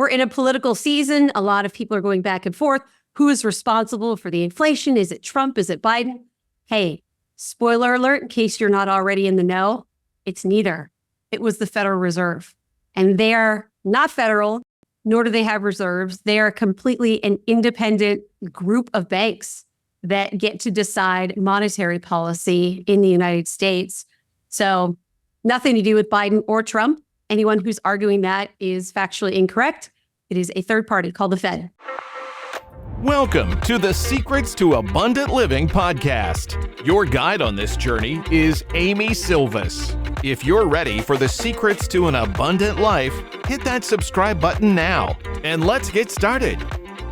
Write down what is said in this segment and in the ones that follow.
we're in a political season. A lot of people are going back and forth. Who is responsible for the inflation? Is it Trump? Is it Biden? Hey, spoiler alert, in case you're not already in the know, it's neither. It was the Federal Reserve. And they are not federal, nor do they have reserves. They are completely an independent group of banks that get to decide monetary policy in the United States. So nothing to do with Biden or Trump. Anyone who's arguing that is factually incorrect. It is a third party called the Fed. Welcome to the Secrets to Abundant Living podcast. Your guide on this journey is Amy Sylvis. If you're ready for the secrets to an abundant life, hit that subscribe button now, and let's get started.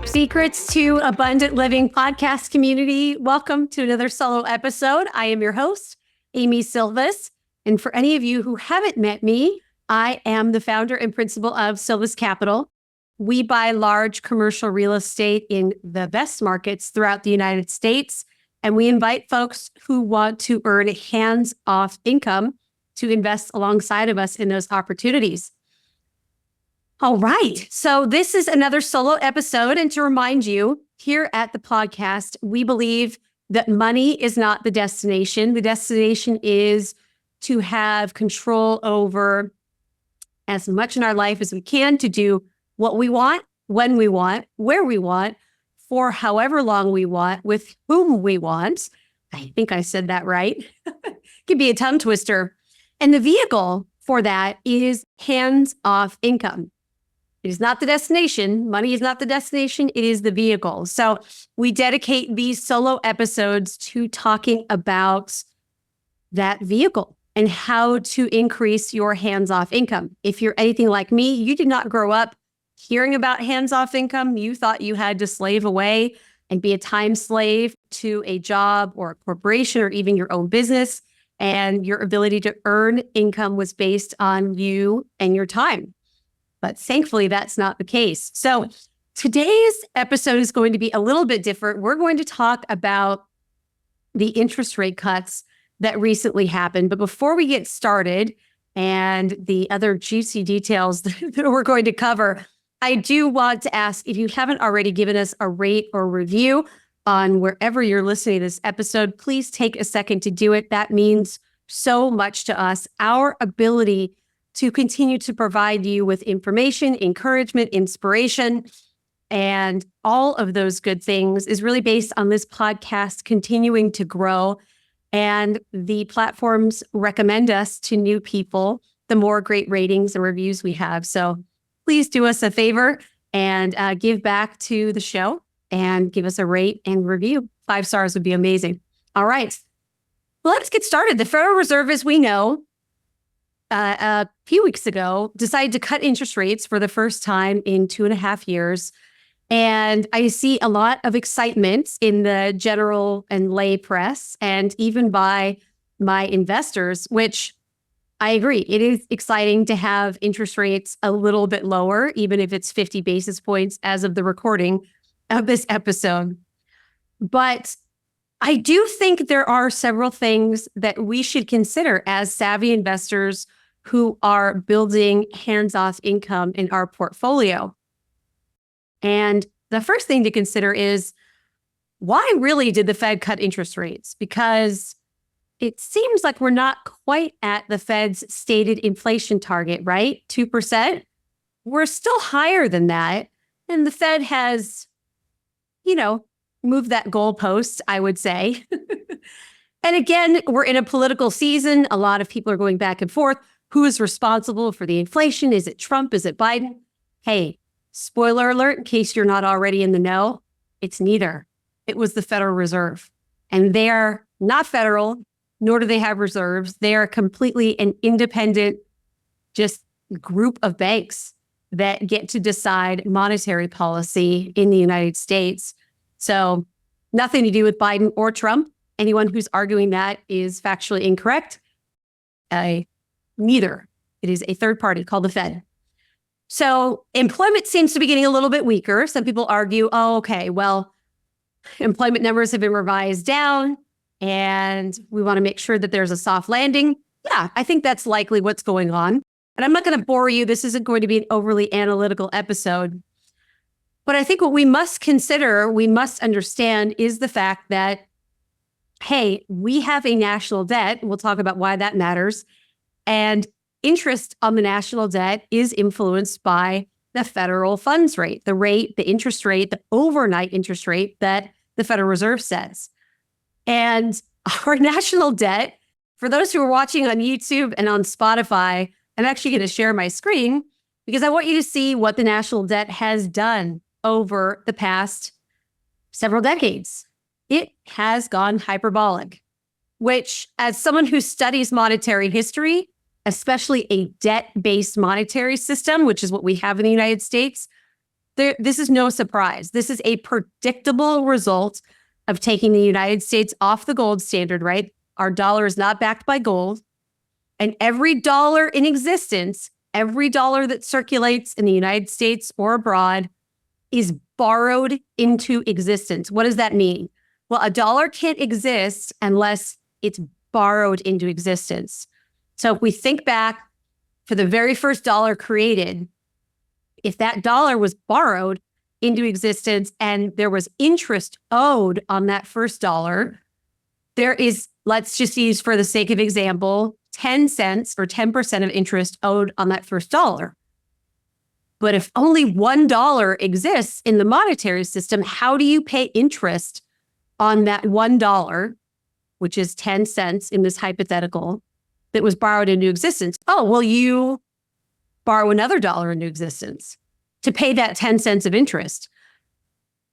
Secrets to Abundant Living podcast community. Welcome to another solo episode. I am your host, Amy Sylvis. And for any of you who haven't met me, I am the founder and principal of Sylvis Capital. We buy large commercial real estate in the best markets throughout the United States, and we invite folks who want to earn hands-off income to invest alongside of us in those opportunities. All right, so this is another solo episode, and to remind you, here at the podcast, we believe that money is not the destination. The destination is to have control over as much in our life as we can to do what we want, when we want, where we want, for however long we want, with whom we want. I think I said that right. Could be a tongue twister. And the vehicle for that is hands-off income. It is not the destination. Money is not the destination. It is the vehicle. So we dedicate these solo episodes to talking about that vehicle and how to increase your hands-off income. If you're anything like me, you did not grow up hearing about hands-off income. You thought you had to slave away and be a time slave to a job or a corporation or even your own business. And your ability to earn income was based on you and your time. But thankfully, that's not the case. So today's episode is going to be a little bit different. We're going to talk about the interest rate cuts that recently happened. But before we get started and the other juicy details that we're going to cover, I do want to ask, if you haven't already given us a rate or review on wherever you're listening to this episode, please take a second to do it. That means so much to us. Our ability to continue to provide you with information, encouragement, inspiration, and all of those good things is really based on this podcast continuing to grow. And the platforms recommend us to new people, the more great ratings and reviews we have. So please do us a favor and give back to the show and give us a rate and review. 5 stars would be amazing. All right. Well, let's get started. The Federal Reserve, as we know, a few weeks ago, decided to cut interest rates for the first time in 2.5 years. And I see a lot of excitement in the general and lay press, and even by my investors, which I agree. It is exciting to have interest rates a little bit lower, even if it's 50 basis points as of the recording of this episode. But I do think there are several things that we should consider as savvy investors who are building hands-off income in our portfolio. And the first thing to consider is, why really did the Fed cut interest rates? Because it seems like we're not quite at the Fed's stated inflation target, right? 2%. We're still higher than that. And the Fed has, moved that goalpost, I would say. And again, we're in a political season. A lot of people are going back and forth. Who is responsible for the inflation? Is it Trump? Is it Biden? Hey, spoiler alert, in case you're not already in the know, it's neither. It was the Federal Reserve. And they are not federal, nor do they have reserves. They are completely an independent, just group of banks that get to decide monetary policy in the United States. So nothing to do with Biden or Trump. Anyone who's arguing that is factually incorrect. Neither. It is a third party called the Fed. So employment seems to be getting a little bit weaker. Some people argue, employment numbers have been revised down and we want to make sure that there's a soft landing. Yeah, I think that's likely what's going on. And I'm not going to bore you. This isn't going to be an overly analytical episode. But I think what we must consider, we must understand is the fact that, hey, we have a national debt. We'll talk about why that matters. And interest on the national debt is influenced by the federal funds rate, the interest rate, the overnight interest rate that the Federal Reserve sets. And our national debt, for those who are watching on YouTube and on Spotify, I'm actually going to share my screen because I want you to see what the national debt has done over the past several decades. It has gone hyperbolic, which, as someone who studies monetary history, especially a debt-based monetary system, which is what we have in the United States, this is no surprise. This is a predictable result of taking the United States off the gold standard, right? Our dollar is not backed by gold. And every dollar in existence, every dollar that circulates in the United States or abroad is borrowed into existence. What does that mean? Well, a dollar can't exist unless it's borrowed into existence. So if we think back for the very first dollar created, if that dollar was borrowed into existence and there was interest owed on that first dollar, there is, let's just use for the sake of example, 10 cents or 10% of interest owed on that first dollar. But if only $1 exists in the monetary system, how do you pay interest on that $1, which is 10 cents in this hypothetical, that was borrowed into existence? Oh, well, you borrow another dollar into existence to pay that 10 cents of interest.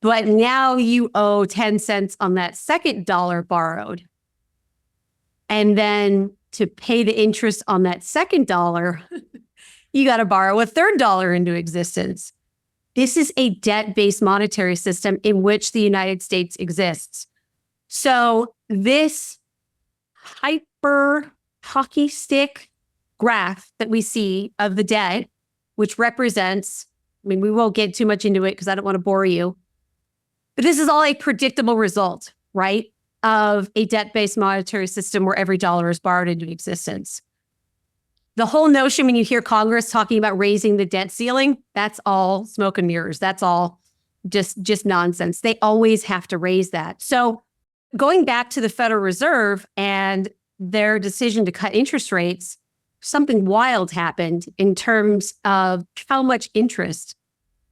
But now you owe 10 cents on that second dollar borrowed. And then to pay the interest on that second dollar, you got to borrow a third dollar into existence. This is a debt-based monetary system in which the United States exists. So this hyper hockey stick graph that we see of the debt, which represents, I mean, we won't get too much into it because I don't want to bore you, but this is all a predictable result, right, of a debt-based monetary system where every dollar is borrowed into existence. The whole notion when you hear Congress talking about raising the debt ceiling, that's all smoke and mirrors. That's all just nonsense. They always have to raise that. So going back to the Federal Reserve and their decision to cut interest rates, something wild happened in terms of how much interest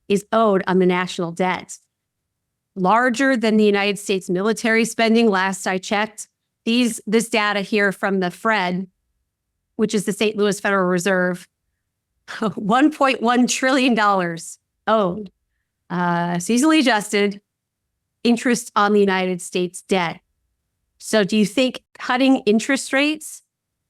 is owed on the national debt. Larger than the United States military spending, last I checked. This data here from the Fed, which is the St. Louis Federal Reserve, $1.1 trillion owed, seasonally adjusted interest on the United States debt. So do you think cutting interest rates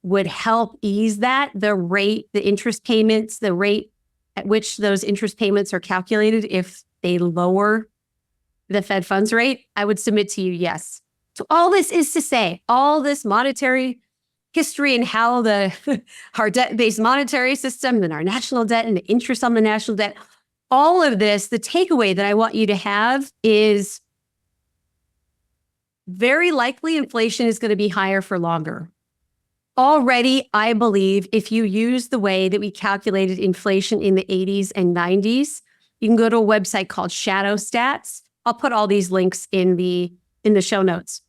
would help ease that? The rate, the interest payments, the rate at which those interest payments are calculated if they lower the Fed funds rate? I would submit to you, yes. So all this is to say, all this monetary history and how our debt-based monetary system and our national debt and the interest on the national debt, all of this, the takeaway that I want you to have is very likely inflation is going to be higher for longer. Already, I believe if you use the way that we calculated inflation in the 80s and 90s, you can go to a website called Shadow Stats. I'll put all these links in the show notes.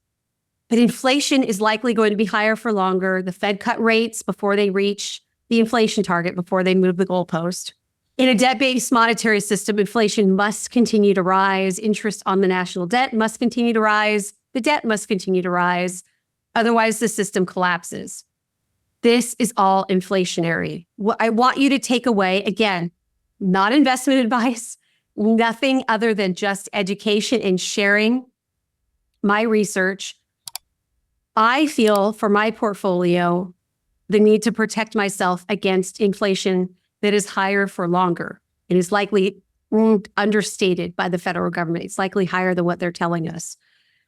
But inflation is likely going to be higher for longer. The Fed cut rates before they reach the inflation target, before they move the goalpost. In a debt-based monetary system, inflation must continue to rise. Interest on the national debt must continue to rise. The debt must continue to rise. Otherwise, the system collapses. This is all inflationary. What I want you to take away, again, not investment advice, nothing other than just education and sharing my research. I feel for my portfolio, the need to protect myself against inflation that is higher for longer. It is likely understated by the federal government. It's likely higher than what they're telling us.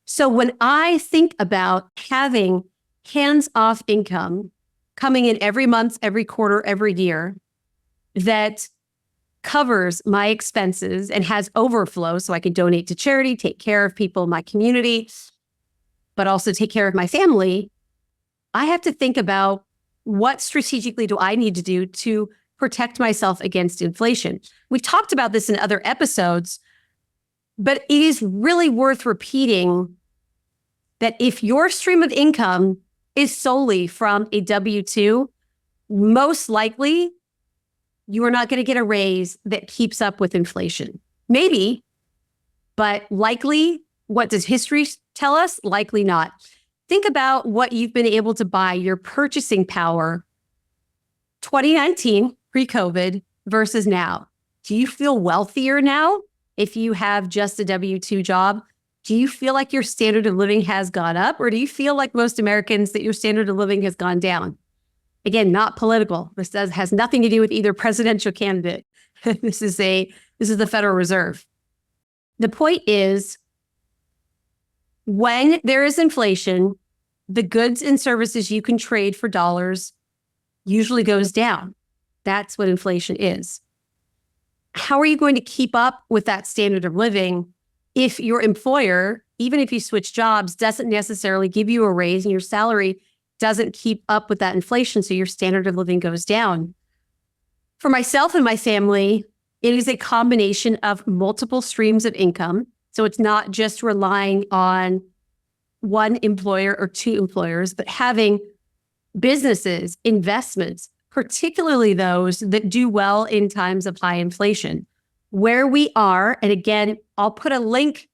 So when I think about having hands-off income coming in every month, every quarter, every year that covers my expenses and has overflow so I can donate to charity, take care of people in my community, but also take care of my family, I have to think about what strategically do I need to do to protect myself against inflation. We talked about this in other episodes, but it is really worth repeating that if your stream of income is solely from a W-2, most likely you are not going to get a raise that keeps up with inflation. Maybe, but likely, what does history tell us? Likely not. Think about what you've been able to buy, your purchasing power, 2019, pre-COVID versus now. Do you feel wealthier now if you have just a W-2 job? Do you feel like your standard of living has gone up, or do you feel like most Americans that your standard of living has gone down? Again, not political. This has nothing to do with either presidential candidate. This is the Federal Reserve. The point is, when there is inflation, the goods and services you can trade for dollars usually goes down. That's what inflation is. How are you going to keep up with that standard of living if your employer, even if you switch jobs, doesn't necessarily give you a raise and your salary doesn't keep up with that inflation, so your standard of living goes down? For myself and my family, it is a combination of multiple streams of income. So it's not just relying on one employer or two employers, but having businesses, investments, particularly those that do well in times of high inflation. Where we are, and again, I'll put a link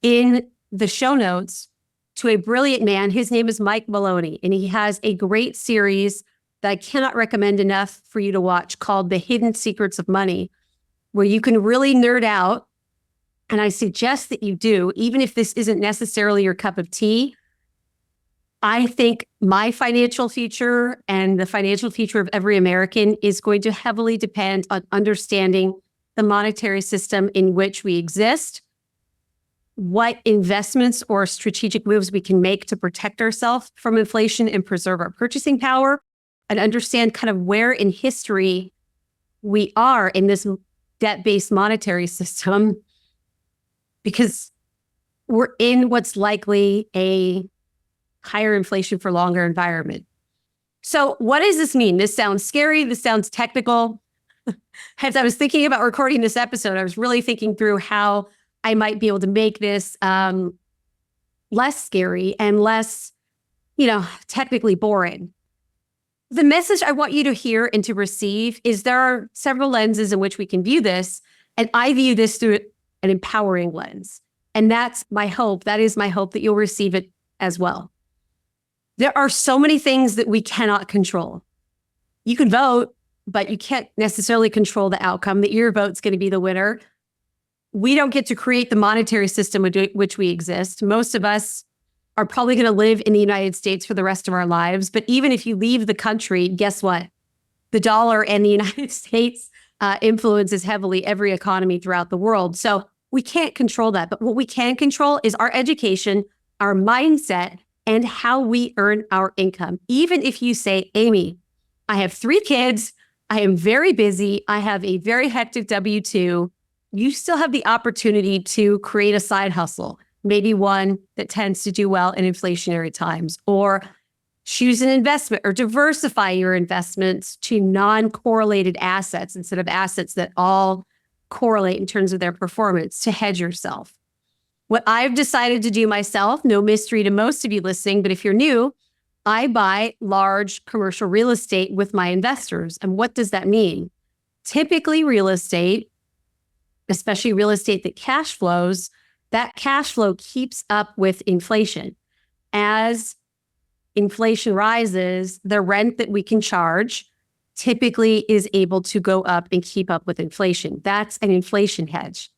in the show notes to a brilliant man. His name is Mike Maloney, and he has a great series that I cannot recommend enough for you to watch called The Hidden Secrets of Money, where you can really nerd out. And I suggest that you do, even if this isn't necessarily your cup of tea. I think my financial future and the financial future of every American is going to heavily depend on understanding the monetary system in which we exist, what investments or strategic moves we can make to protect ourselves from inflation and preserve our purchasing power, and understand kind of where in history we are in this debt-based monetary system, because we're in what's likely a higher inflation for longer environment. So what does this mean? This sounds scary. This sounds technical. As I was thinking about recording this episode, I was really thinking through how I might be able to make this less scary and less, technically boring. The message I want you to hear and to receive is there are several lenses in which we can view this, and I view this through an empowering lens. And that's my hope. That is my hope that you'll receive it as well. There are so many things that we cannot control. You can vote, but you can't necessarily control the outcome that your vote's going to be the winner. We don't get to create the monetary system with which we exist. Most of us are probably going to live in the United States for the rest of our lives. But even if you leave the country, guess what? The dollar and the United States influences heavily every economy throughout the world. So we can't control that. But what we can control is our education, our mindset, and how we earn our income. Even if you say, Amy, I have 3 kids, I am very busy, I have a very hectic W-2, you still have the opportunity to create a side hustle, maybe one that tends to do well in inflationary times, or choose an investment or diversify your investments to non-correlated assets instead of assets that all correlate in terms of their performance to hedge yourself. What I've decided to do myself, no mystery to most of you listening, but if you're new, I buy large commercial real estate with my investors. And what does that mean? Typically real estate, especially real estate that cash flows, that cash flow keeps up with inflation. As inflation rises, the rent that we can charge typically is able to go up and keep up with inflation. That's an inflation hedge.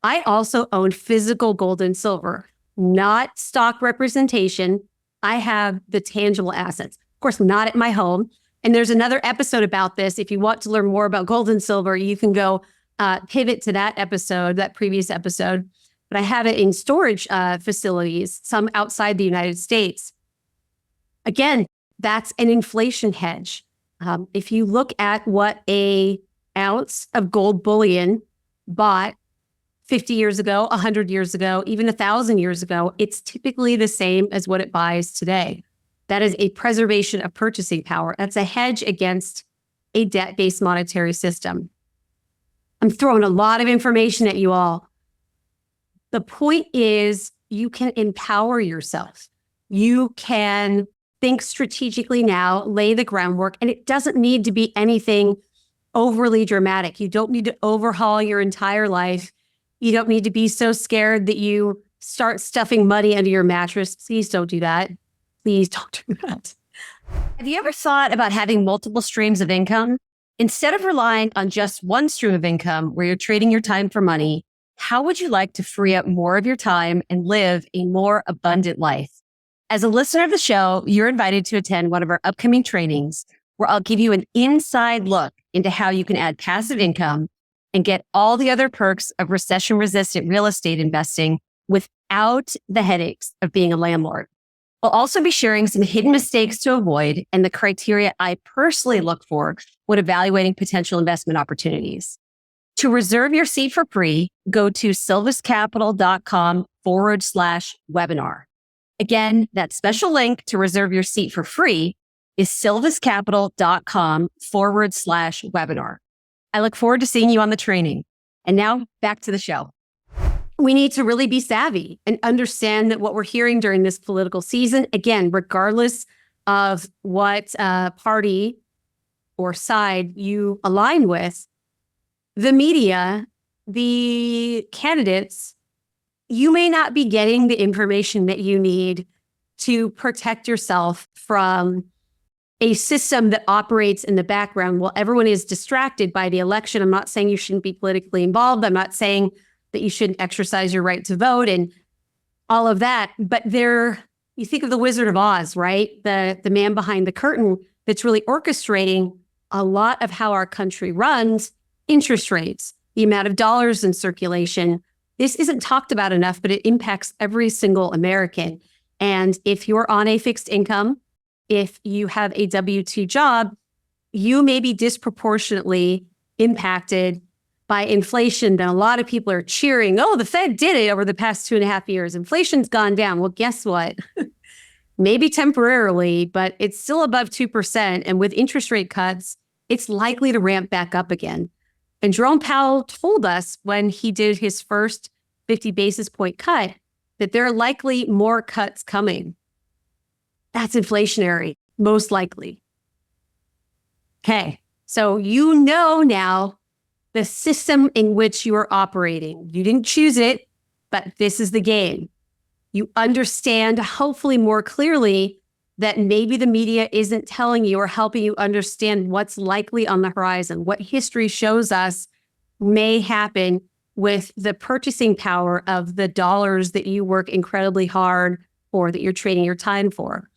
I also own physical gold and silver, not stock representation. I have the tangible assets. Of course, not at my home. And there's another episode about this. If you want to learn more about gold and silver, you can go pivot to that episode, that previous episode. But I have it in storage facilities, some outside the United States. Again, that's an inflation hedge. If you look at what an ounce of gold bullion bought 50 years ago, 100 years ago, even 1,000 years ago, it's typically the same as what it buys today. That is a preservation of purchasing power. That's a hedge against a debt-based monetary system. I'm throwing a lot of information at you all. The point is you can empower yourself. You can think strategically now, lay the groundwork, and it doesn't need to be anything overly dramatic. You don't need to overhaul your entire life. You don't need to be so scared that you start stuffing money under your mattress. Please don't do that. Please don't do that. Have you ever thought about having multiple streams of income? Instead of relying on just one stream of income where you're trading your time for money, how would you like to free up more of your time and live a more abundant life? As a listener of the show, you're invited to attend one of our upcoming trainings where I'll give you an inside look into how you can add passive income and get all the other perks of recession-resistant real estate investing without the headaches of being a landlord. I'll also be sharing some hidden mistakes to avoid and the criteria I personally look for when evaluating potential investment opportunities. To reserve your seat for free, go to sylviscapital.com/webinar. Again, that special link to reserve your seat for free is sylviscapital.com/webinar. I look forward to seeing you on the training. And now back to the show. We need to really be savvy and understand that what we're hearing during this political season, again, regardless of what party or side you align with, the media, the candidates, you may not be getting the information that you need to protect yourself from a system that operates in the background while everyone is distracted by the election. I'm not saying you shouldn't be politically involved. I'm not saying that you shouldn't exercise your right to vote and all of that. But you think of the Wizard of Oz, right? The man behind the curtain that's really orchestrating a lot of how our country runs, interest rates, the amount of dollars in circulation. This isn't talked about enough, but it impacts every single American. And if you're on a fixed income, if you have a W-2 job, you may be disproportionately impacted by inflation. Then a lot of people are cheering, oh, the Fed did it over the past 2.5 years. Inflation's gone down. Well, guess what? Maybe temporarily, but it's still above 2%. And with interest rate cuts, it's likely to ramp back up again. And Jerome Powell told us when he did his first 50 basis point cut that there are likely more cuts coming. That's inflationary, most likely. Okay, so you know now the system in which you are operating. You didn't choose it, but this is the game. You understand, hopefully more clearly, that maybe the media isn't telling you or helping you understand what's likely on the horizon, what history shows us may happen with the purchasing power of the dollars that you work incredibly hard for, that you're trading your time for.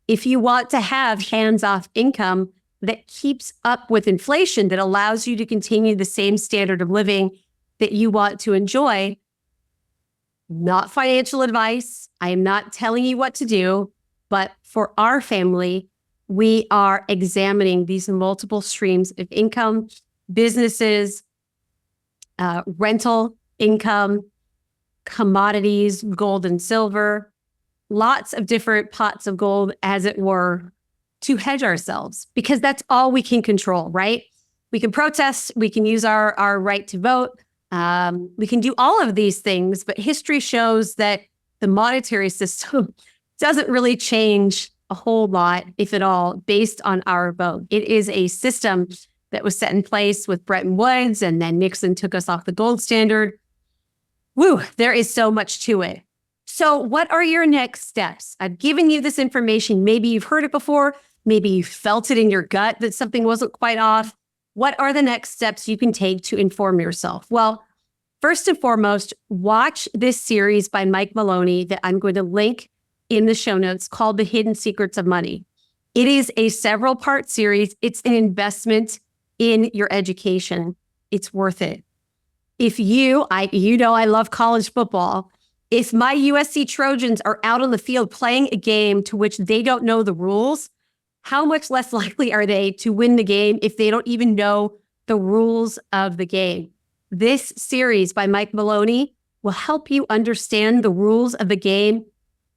If you want to have hands-off income that keeps up with inflation, that allows you to continue the same standard of living that you want to enjoy, not financial advice. I am not telling you what to do, but for our family, we are examining these multiple streams of income, businesses, rental income, commodities, gold and silver, lots of different pots of gold, as it were, to hedge ourselves, because that's all we can control, right? We can protest, we can use our right to vote, we can do all of these things, but history shows that the monetary system doesn't really change a whole lot, if at all, based on our vote. It is a system that was set in place with Bretton Woods, and then Nixon took us off the gold standard. Woo, there is so much to it. So what are your next steps? I've given you this information. Maybe you've heard it before. Maybe you felt it in your gut that something wasn't quite off. What are the next steps you can take to inform yourself? Well, first and foremost, watch this series by Mike Maloney that I'm going to link in the show notes called The Hidden Secrets of Money. It is a several-part series. It's an investment in your education. It's worth it. If I love college football. If my USC Trojans are out on the field playing a game to which they don't know the rules, how much less likely are they to win the game if they don't even know the rules of the game? This series by Mike Maloney will help you understand the rules of the game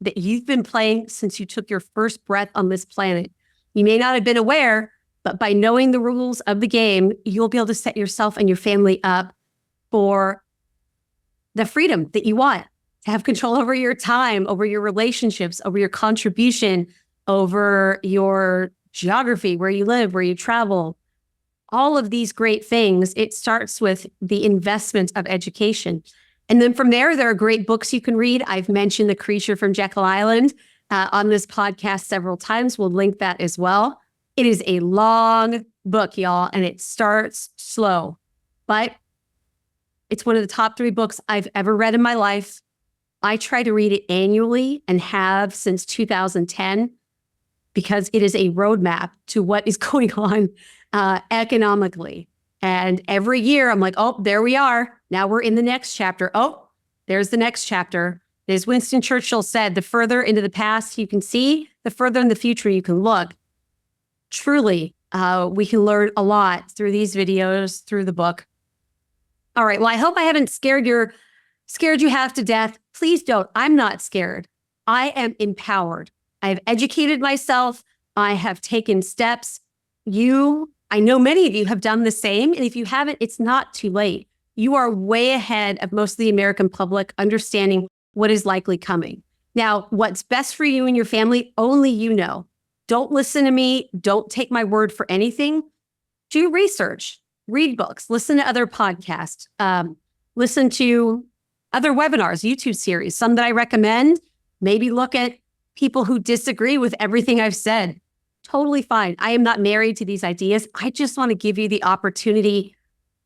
that you've been playing since you took your first breath on this planet. You may not have been aware, But by knowing the rules of the game, you'll be able to set yourself and your family up for the freedom that you want, to have control over your time, over your relationships, over your contribution, over your geography, where you live, where you travel. All of these great things, it starts with the investment of education. And then from there are great books you can read. I've mentioned The Creature from Jekyll Island on this podcast several times. We'll link that as well. It is a long book, y'all, and it starts slow, but it's one of the top 3 books I've ever read in my life. I try to read it annually and have since 2010 because it is a roadmap to what is going on economically. And every year I'm like, oh, there we are. Now we're in the next chapter. Oh, there's the next chapter. As Winston Churchill said, the further into the past you can see, the further in the future you can look. Truly, we can learn a lot through these videos, through the book. All right. Well, I hope I haven't scared you half to death. Please don't. I'm not scared. I am empowered. I have educated myself. I have taken steps. I know many of you have done the same. And if you haven't, it's not too late. You are way ahead of most of the American public understanding what is likely coming. Now, what's best for you and your family, only you know. Don't listen to me. Don't take my word for anything. Do research, read books, listen to other podcasts, listen to other webinars, YouTube series, some that I recommend. Maybe look at people who disagree with everything I've said. Totally fine. I am not married to these ideas. I just want to give you the opportunity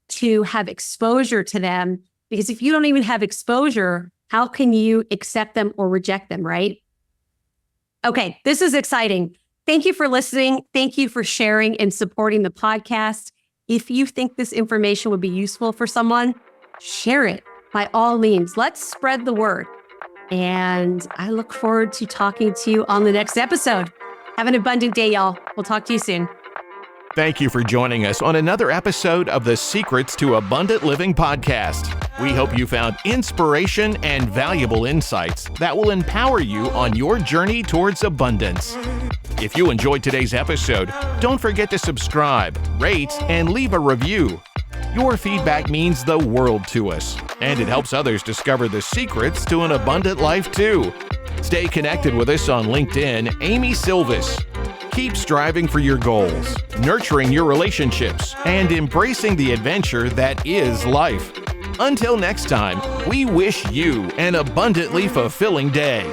to have exposure to them, because if you don't even have exposure, how can you accept them or reject them, right? Okay, this is exciting. Thank you for listening. Thank you for sharing and supporting the podcast. If you think this information would be useful for someone, share it by all means. Let's spread the word. And I look forward to talking to you on the next episode. Have an abundant day, y'all. We'll talk to you soon. Thank you for joining us on another episode of the Secrets to Abundant Living podcast. We hope you found inspiration and valuable insights that will empower you on your journey towards abundance. If you enjoyed today's episode, don't forget to subscribe, rate, and leave a review. Your feedback means the world to us, and it helps others discover the secrets to an abundant life too. Stay connected with us on LinkedIn, Amy Sylvis. Keep striving for your goals, nurturing your relationships, and embracing the adventure that is life. Until next time, we wish you an abundantly fulfilling day.